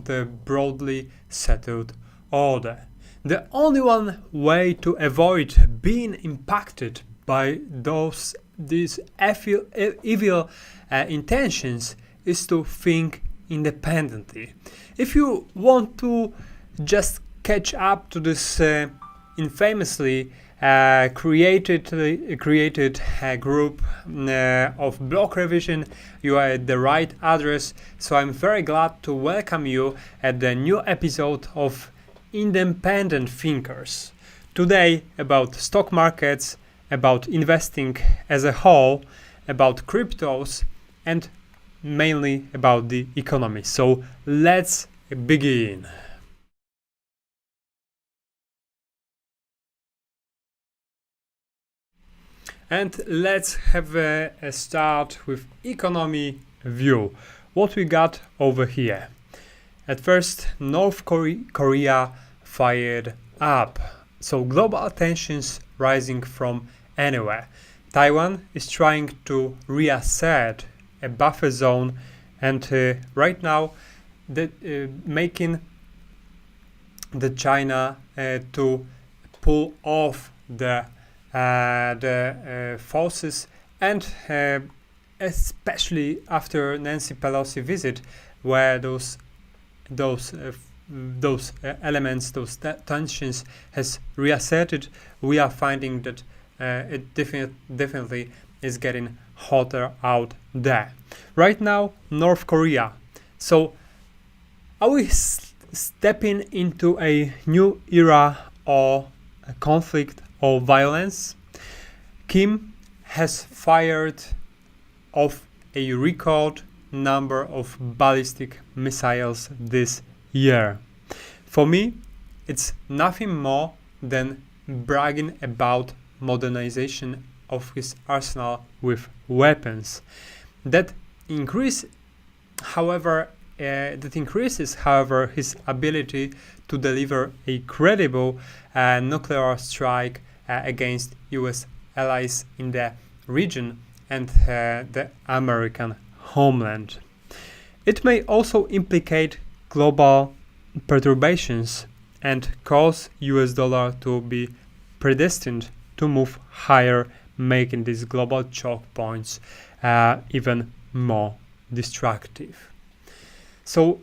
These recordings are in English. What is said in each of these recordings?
the broadly settled order. The only one way to avoid being impacted by these evil intentions is to think independently. If you want to just catch up to this infamously created group of Blockrevision, you are at the right address. So I'm very glad to welcome you at the new episode of Independent Thinkers. Today about stock markets, about investing as a whole, about cryptos, and mainly about the economy. So let's begin. And let's have a start with economy view. What we got over here. At first, North Korea fired up. So global tensions rising from anywhere. Taiwan is trying to reassert a buffer zone, and right now making the China to pull off the forces, and especially after Nancy Pelosi visit, where those elements, those tensions has reasserted, we are finding that it definitely is getting hotter out there. Right now, North Korea. So, are we stepping into a new era or a conflict or violence? Kim has fired off a record number of ballistic missiles this year. For me, it's nothing more than bragging about modernization of his arsenal with weapons. That increases, however, his ability to deliver a credible nuclear strike against US allies in the region and the American homeland. It may also implicate global perturbations and cause US dollar to be predestined to move higher, making these global choke points even more destructive. So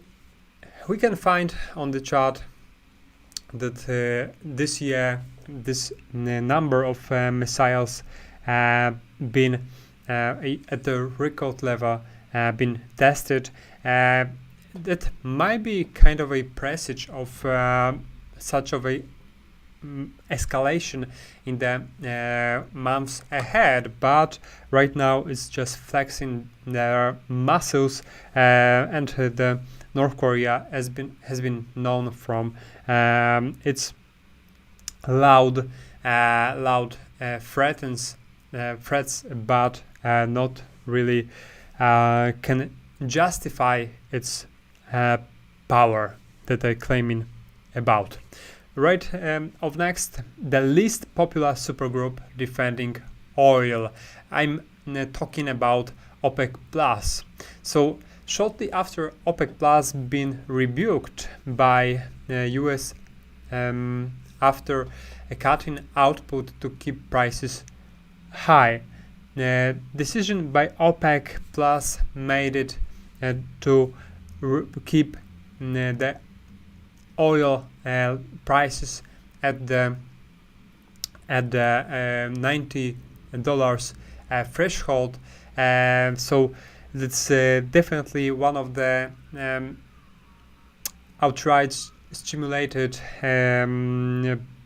we can find on the chart that this year this number of missiles been at the record level been tested. That might be kind of a presage of such of a escalation in the months ahead, but right now it's just flexing their muscles, and the North Korea has been known from its loud threats, but not really can justify its power that they're claiming about. Right of next, the least popular supergroup defending oil. I'm talking about OPEC Plus. So shortly after OPEC Plus been rebuked by US after cutting output to keep prices high, the decision by OPEC Plus made it to keep the oil prices at the $90 threshold. So that's definitely one of the outright stimulated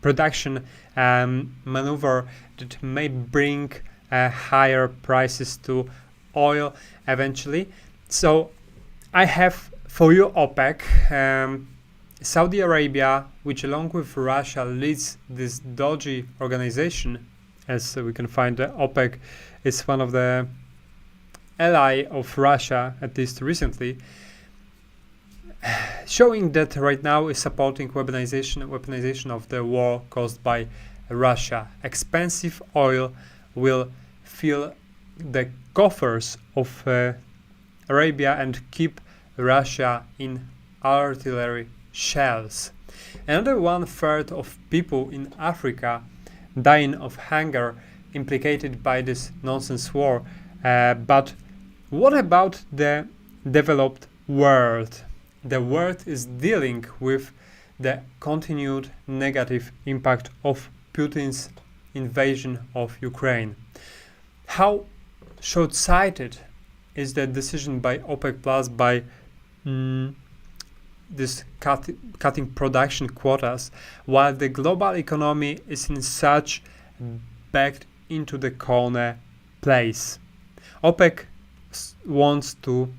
production maneuver that may bring higher prices to oil eventually. So I have for you OPEC. Saudi Arabia, which along with Russia leads this dodgy organization, as we can find OPEC is one of the ally of Russia, at least recently, showing that right now is supporting weaponization of the war caused by Russia. Expensive oil will fill the coffers of Arabia and keep Russia in artillery shells. Another 1/3 of people in Africa dying of hunger implicated by this nonsense war. But what about the developed world? The world is dealing with the continued negative impact of Putin's invasion of Ukraine. How short-sighted is the decision by OPEC Plus by this cutting production quotas, while the global economy is in such backed into the corner place. OPEC wants to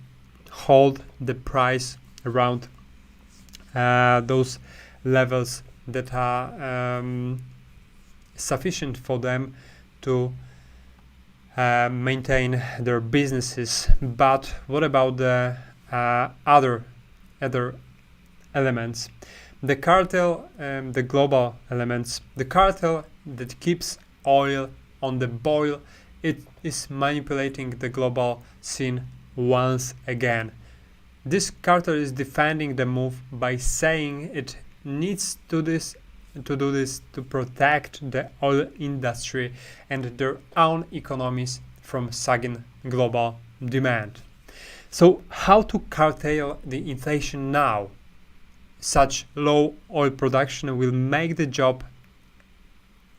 hold the price around those levels that are sufficient for them to maintain their businesses. But what about the other elements? The cartel, the global elements, the cartel that keeps oil on the boil, it is manipulating the global scene once again. This cartel is defending the move by saying it needs to do this to protect the oil industry and their own economies from sagging global demand. So how to curtail the inflation now? Such low oil production will make the job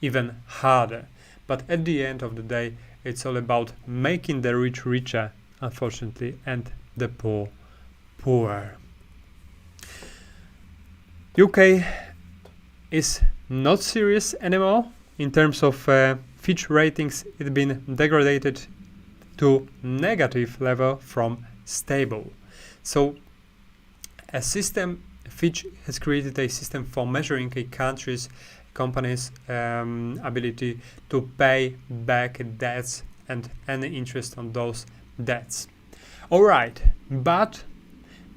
even harder. But at the end of the day, it's all about making the rich richer, unfortunately, and the poor poorer. UK is not serious anymore. In terms of Fitch ratings, it's been degraded to negative level from stable. So Fitch has created a system for measuring a country's company's ability to pay back debts and any interest on those debts. Alright, but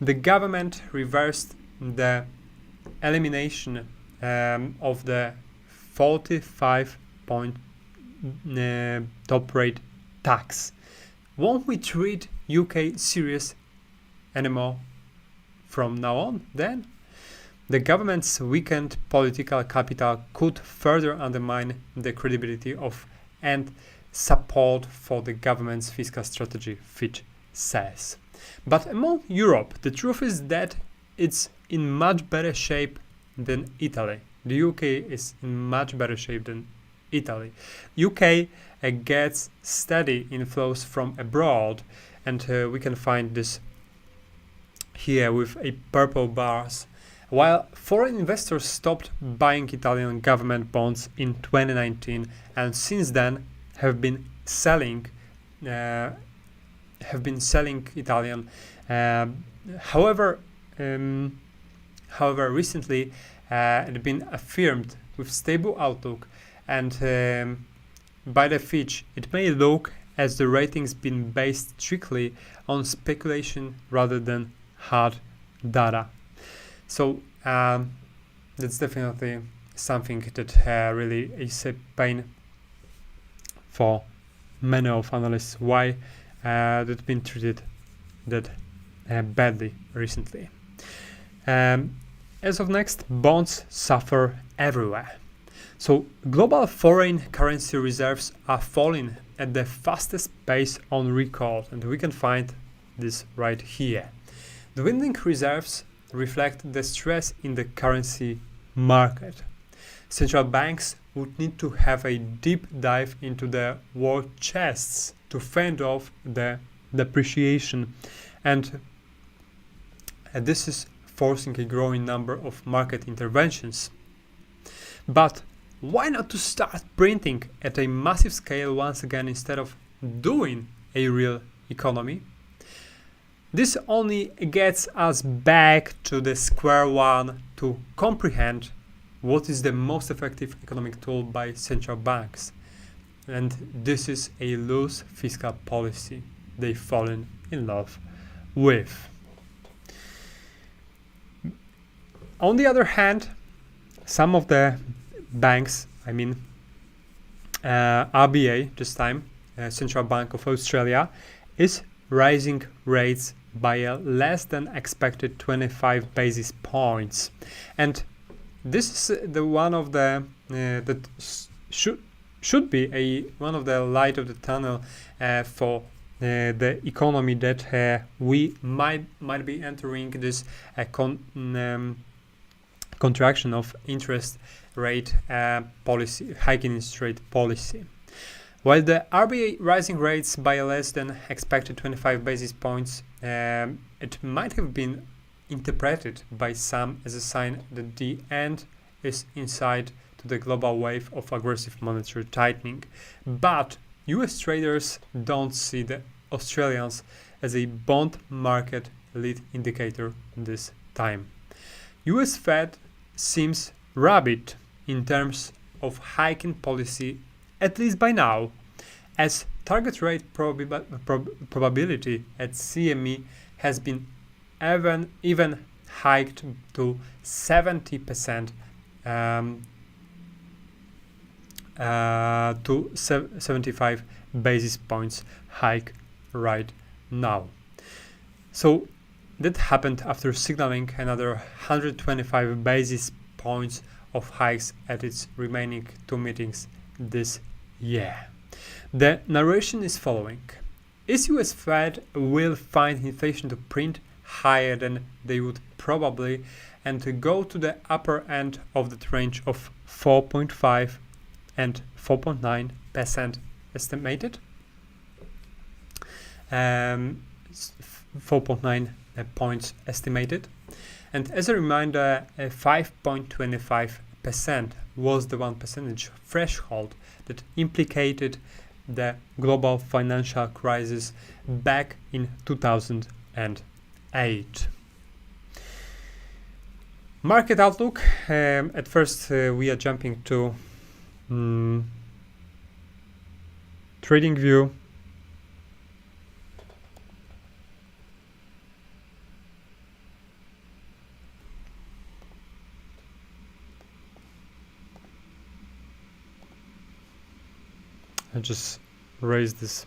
the government reversed the elimination of the 45-point top rate tax. Won't we treat UK serious anymore from now on then? The government's weakened political capital could further undermine the credibility of and support for the government's fiscal strategy, Fitch says. But among Europe, the truth is that it's in much better shape than Italy. The UK is in much better shape than Italy. UK gets steady inflows from abroad, and we can find this here with a purple bars. While foreign investors stopped buying Italian government bonds in 2019 and since then have been selling Italian. However, recently it had been affirmed with stable outlook, and by the Fitch, it may look as the ratings been based strictly on speculation rather than hard data. So that's definitely something that really is a pain for many of analysts. Why that's been treated that badly recently. As of next, bonds suffer everywhere. So global foreign currency reserves are falling at the fastest pace on record, and we can find this right here. The dwindling reserves reflect the stress in the currency market. Central banks would need to have a deep dive into their war chests to fend off the depreciation, and this is forcing a growing number of market interventions. But why not to start printing at a massive scale once again instead of doing a real economy? This only gets us back to the square one to comprehend what is the most effective economic tool by central banks. And this is a loose fiscal policy they've fallen in love with. On the other hand, some of the banks, RBA this time, Central Bank of Australia, is rising rates by a less than expected 25 basis points. And this is the one of the that should be one of the light of the tunnel for the economy, that we might be entering this contraction of interest rate policy, hiking interest rate policy. While the RBA rising rates by a less than expected 25 basis points, it might have been interpreted by some as a sign that the end is in sight to the global wave of aggressive monetary tightening. But US traders don't see the Australians as a bond market lead indicator this time. US Fed seems rabid in terms of hiking policy, at least by now, as target rate probability at CME has been even hiked to 70%, to 75 basis points hike right now. So that happened after signaling another 125 basis points of hikes at its remaining two meetings this year. The narration is following. Is US Fed will find inflation to print higher than they would probably, and to go to the upper end of that range of 4.5 and 4.9% estimated. 4.9 points estimated. And as a reminder, 5.25% was the 1% threshold that implicated the global financial crisis back in 2008. Market outlook. At first, we are jumping to trading view. I just raise this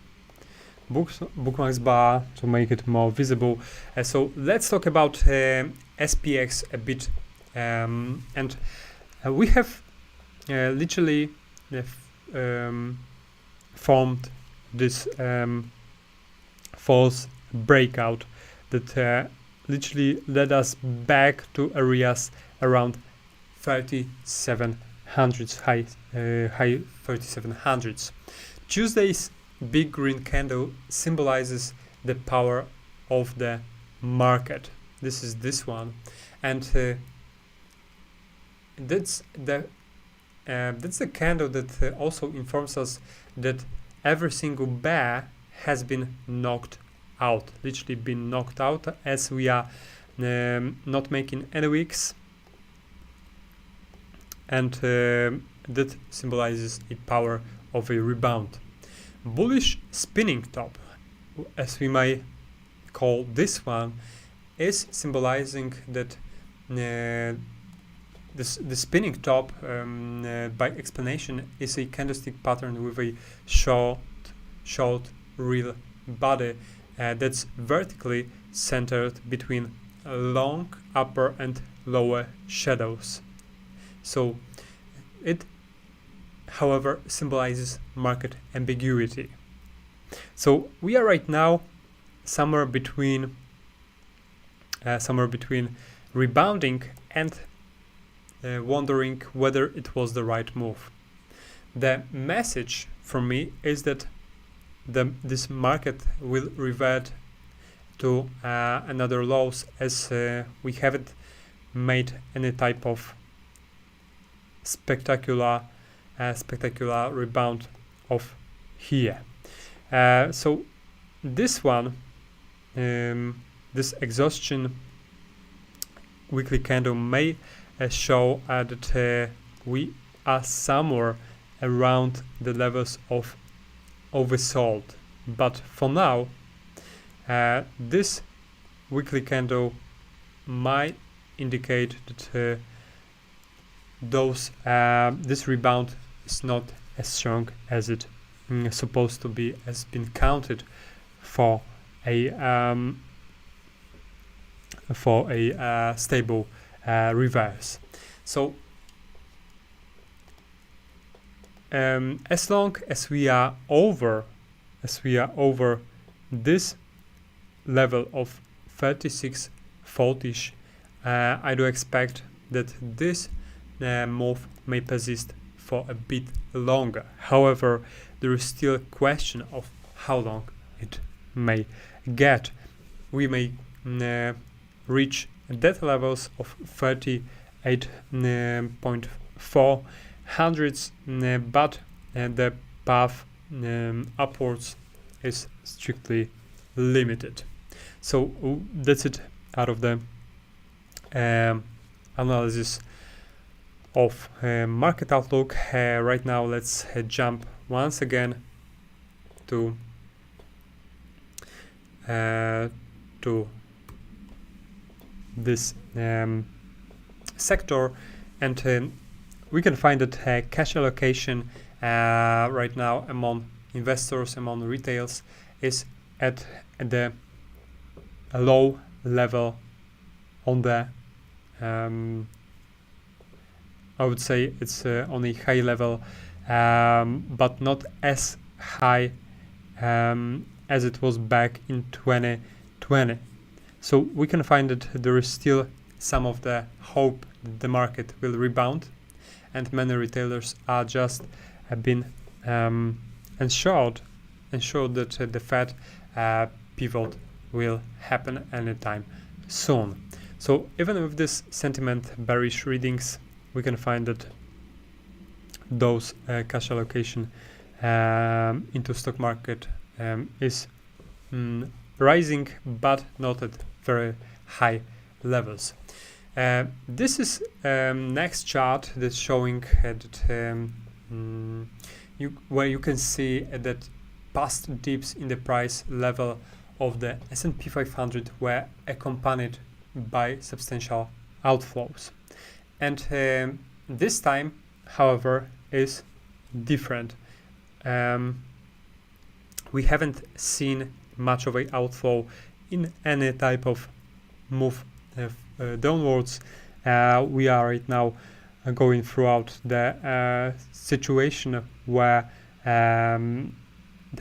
bookmarks bar to make it more visible. So let's talk about SPX a bit, and we have literally formed this false breakout that literally led us back to areas around 3700s, high 3700s. Tuesday's big green candle symbolizes the power of the market. This is this one, and that's the candle that also informs us that every single bear has been knocked out, literally been knocked out, as we are not making any wicks, and that symbolizes the power of a rebound. Bullish spinning top, as we may call this one, is symbolizing that the spinning top, by explanation, is a candlestick pattern with a short real body that's vertically centered between long upper and lower shadows. So it, however, symbolizes market ambiguity. So we are right now somewhere between rebounding and wondering whether it was the right move. The message from me is that this market will revert to another lows, as we haven't made any type of spectacular rebound of here. So this one, this exhaustion weekly candle may show that we are somewhere around the levels of oversold. But for now, this weekly candle might indicate that this rebound is not as strong as it supposed to be, has been counted for a stable reverse. So as long as we are over this level of 36.40, I do expect that this move may persist for a bit longer. However, there is still a question of how long it may get. We may reach debt levels of 38.4 hundredths, but the path upwards is strictly limited. So that's it out of the analysis of market outlook. Right now, let's jump once again to this sector, and we can find that cash allocation right now among investors, among retails, is at the low level on the I would say it's on a high level, but not as high as it was back in 2020. So we can find that there is still some of the hope that the market will rebound, and many retailers are just been ensured that the Fed pivot will happen anytime soon. So even with this sentiment bearish readings, we can find that those cash allocation into stock market is rising, but not at very high levels. This is next chart that's showing that where you can see that past dips in the price level of the S&P 500 were accompanied by substantial outflows. And this time, however, is different. We haven't seen much of an outflow in any type of move downwards. We are right now going throughout the situation where the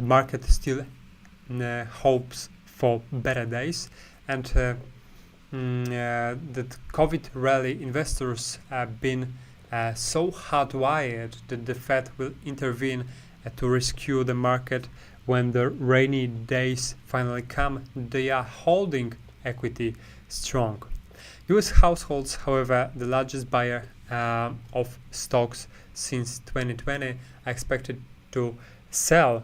market still hopes for better days, and that COVID rally investors have been so hardwired that the Fed will intervene to rescue the market when the rainy days finally come. They are holding equity strong. US households, however, the largest buyer of stocks since 2020, are expected to sell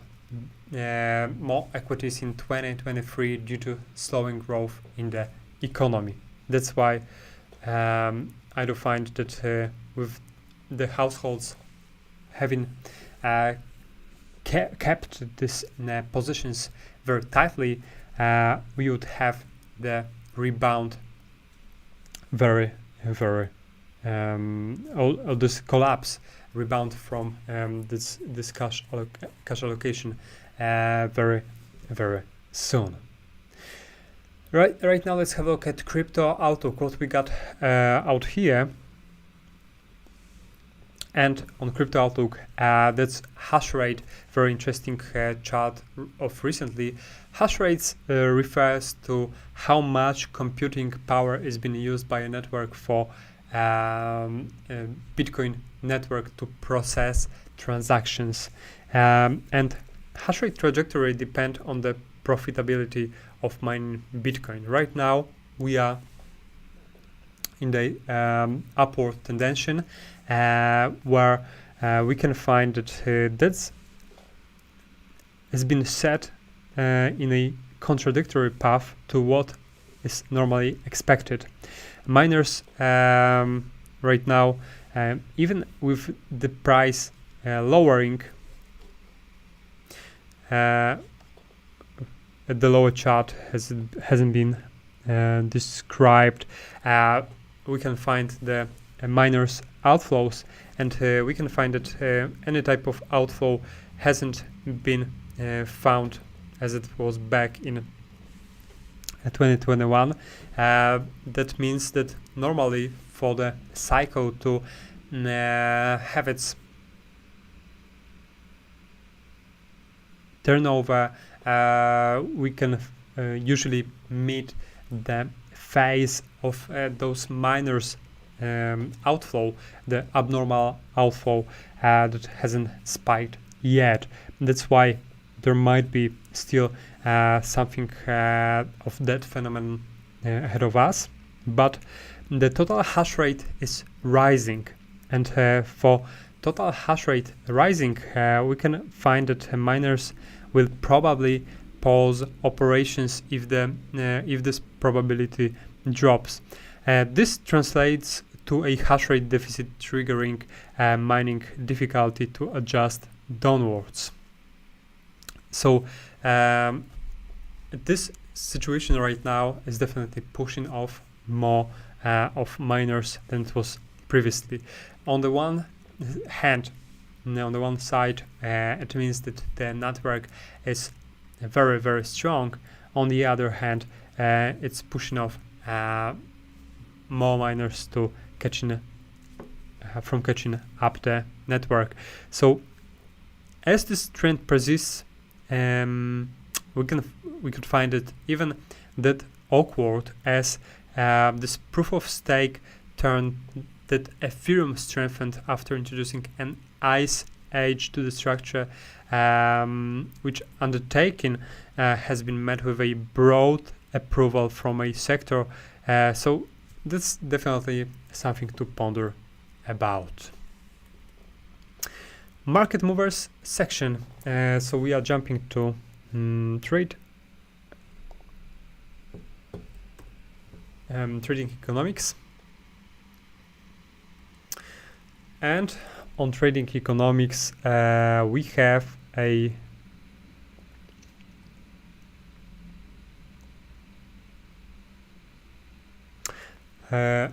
more equities in 2023 due to slowing growth in the economy. That's why I do find that with the households having kept these positions very tightly, we would have the rebound very or this collapse rebound from this cash allocation very soon. Right now, let's have a look at crypto outlook, what we got out here. And on crypto outlook, that's hash rate, very interesting chart of recently. Hash rates refers to how much computing power is being used by a network for Bitcoin network to process transactions. And hash rate trajectory depend on the profitability of mining Bitcoin. Right now, we are in the upward tendency, where we can find that that's has been set in a contradictory path to what is normally expected. Miners right now, even with the price lowering, the lower chart hasn't been described. We can find the miners outflows, and we can find that any type of outflow hasn't been found as it was back in 2021. That means that normally for the cycle to have its turnover, we can usually meet the phase of those miners outflow, the abnormal outflow that hasn't spiked yet. That's why there might be still something of that phenomenon ahead of us, but the total hash rate is rising, and for total hash rate rising, we can find that miners will probably pause operations if this probability drops. This translates to a hash rate deficit, triggering mining difficulty to adjust downwards. So this situation right now is definitely pushing off more of miners than it was previously. On the one hand, on the one side, it means that the network is very, very strong. On the other hand, it's pushing off more miners to catching up the network. So as this trend persists, we could find it even that awkward as this proof of stake turn that Ethereum strengthened after introducing an ice age to the structure, which undertaking has been met with a broad approval from a sector. So that's definitely something to ponder about. Market movers section. So we are jumping to trading economics. And on trading economics, we have a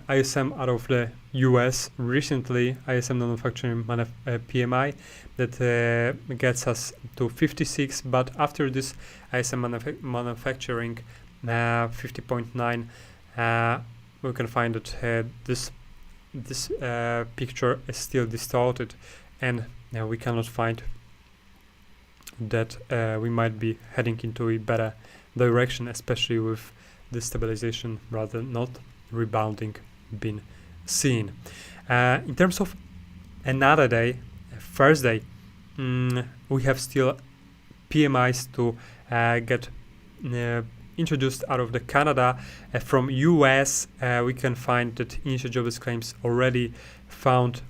ISM out of the US recently, ISM manufacturing PMI that gets us to 56, but after this ISM manufacturing 50.9, we can find that this picture is still distorted, and we cannot find that we might be heading into a better direction, especially with the stabilization rather not rebounding been seen. In terms of another day, Thursday, we have still PMIs to get introduced out of the Canada. From US, we can find that initial jobless claims already found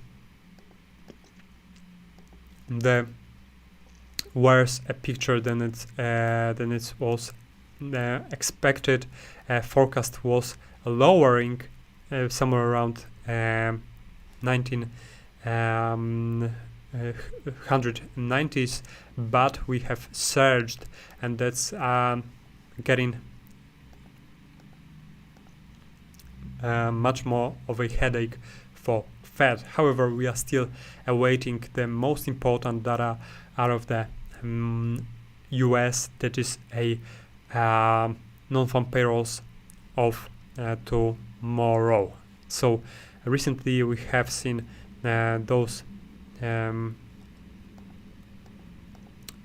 the worse a picture than it was expected. Forecast was lowering somewhere around 1990s, but we have surged, and that's getting much more of a headache for Fed. However, we are still awaiting the most important data out of the US, that is a non-farm payrolls of tomorrow. So recently we have seen those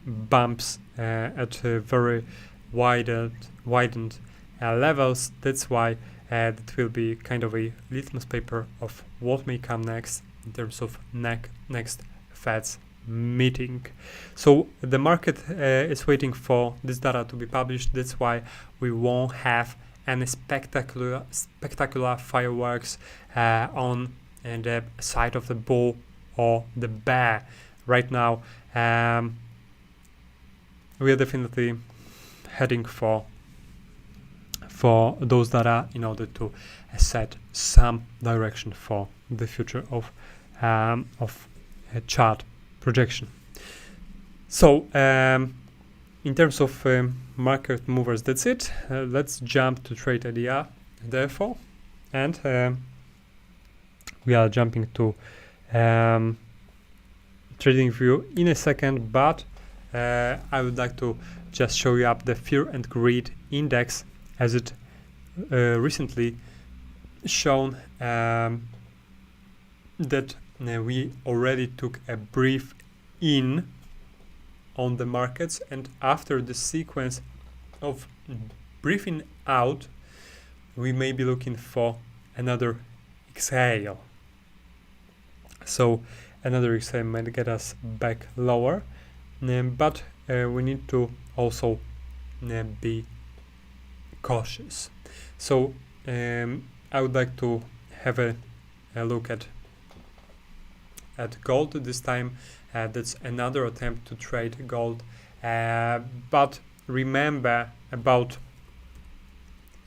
bumps at very widened levels. That's why that will be kind of a litmus paper of what may come next in terms of next Fed's meeting. So the market is waiting for this data to be published. That's why we won't have any spectacular fireworks on the side of the bull or the bear. Right now, we are definitely heading for those data in order to set some direction for the future of a chart projection. So in terms of market movers, that's it. Let's jump to trade idea therefore, and we are jumping to trading view in a second, but I would like to just show you up the fear and greed index as it recently shown that we already took a brief in on the markets, and after the sequence of briefing out, we may be looking for another exhale. So another exhale might get us back lower, but we need to also be cautious. So I would like to have a look at gold this time. That's another attempt to trade gold, but remember about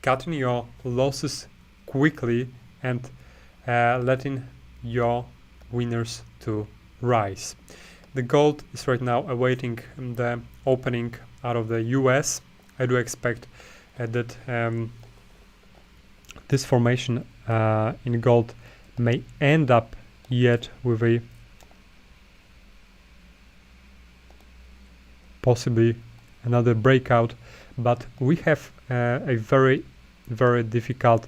cutting your losses quickly and letting your winners to rise. The gold is right now awaiting the opening out of the US. I do expect that this formation in gold may end up yet with a possibly another breakout, but we have a very difficult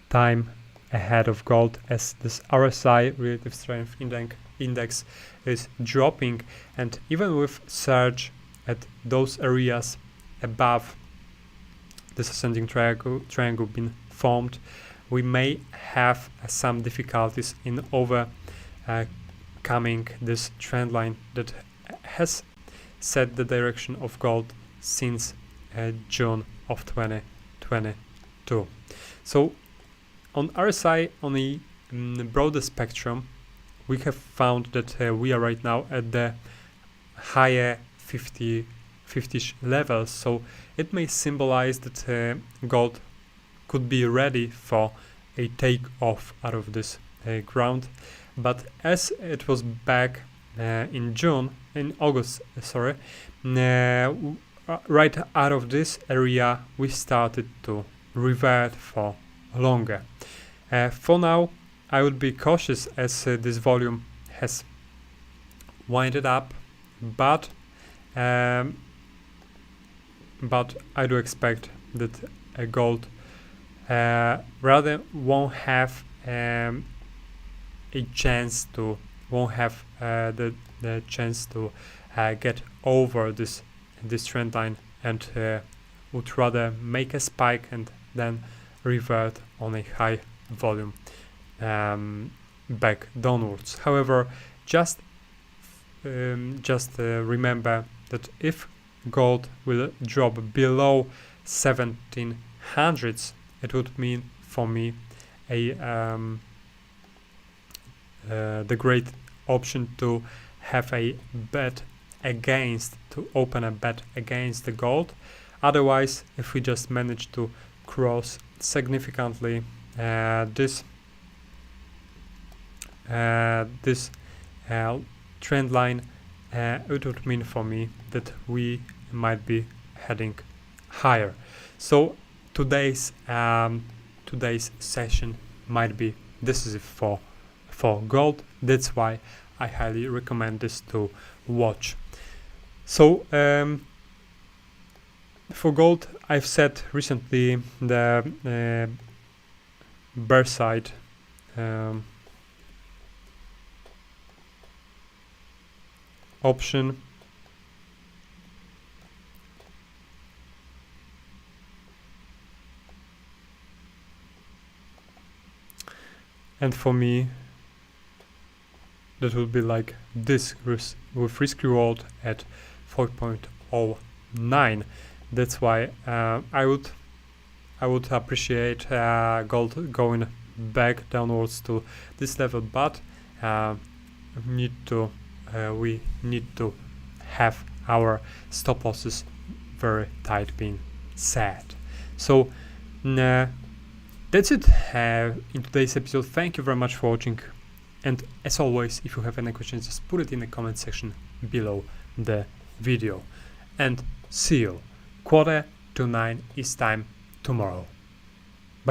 time ahead of gold, as this RSI, relative strength index, is dropping, and even with surge at those areas above this ascending triangle being formed, we may have some difficulties in overcoming this trend line that has set the direction of gold since June of 2022. So on RSI, on the broader spectrum, we have found that we are right now at the higher 50-ish levels, so it may symbolize that gold could be ready for a takeoff out of this ground. But as it was back in August, right out of this area, we started to revert for longer. For now, I would be cautious, as this volume has winded up, but I do expect that gold rather won't have the chance to get over this trend line, and would rather make a spike and then revert on a high volume back downwards. However, just remember that if gold will drop below 1700s, it would mean for me the great option to have a bet against, to open a bet against the gold. Otherwise, if we just manage to cross significantly this trend line, it would mean for me that we might be heading higher. So today's session might be decisive for gold. That's why I highly recommend this to watch. So for gold, I've set recently the bear side option, and for me that would be like this with risk reward at 4.09. That's why I would appreciate gold going back downwards to this level, but we need to have our stop losses very tight being set. So that's it in today's episode. Thank you very much for watching, and as always, if you have any questions, just put it in the comment section below the video, and see you 8:45 East time tomorrow.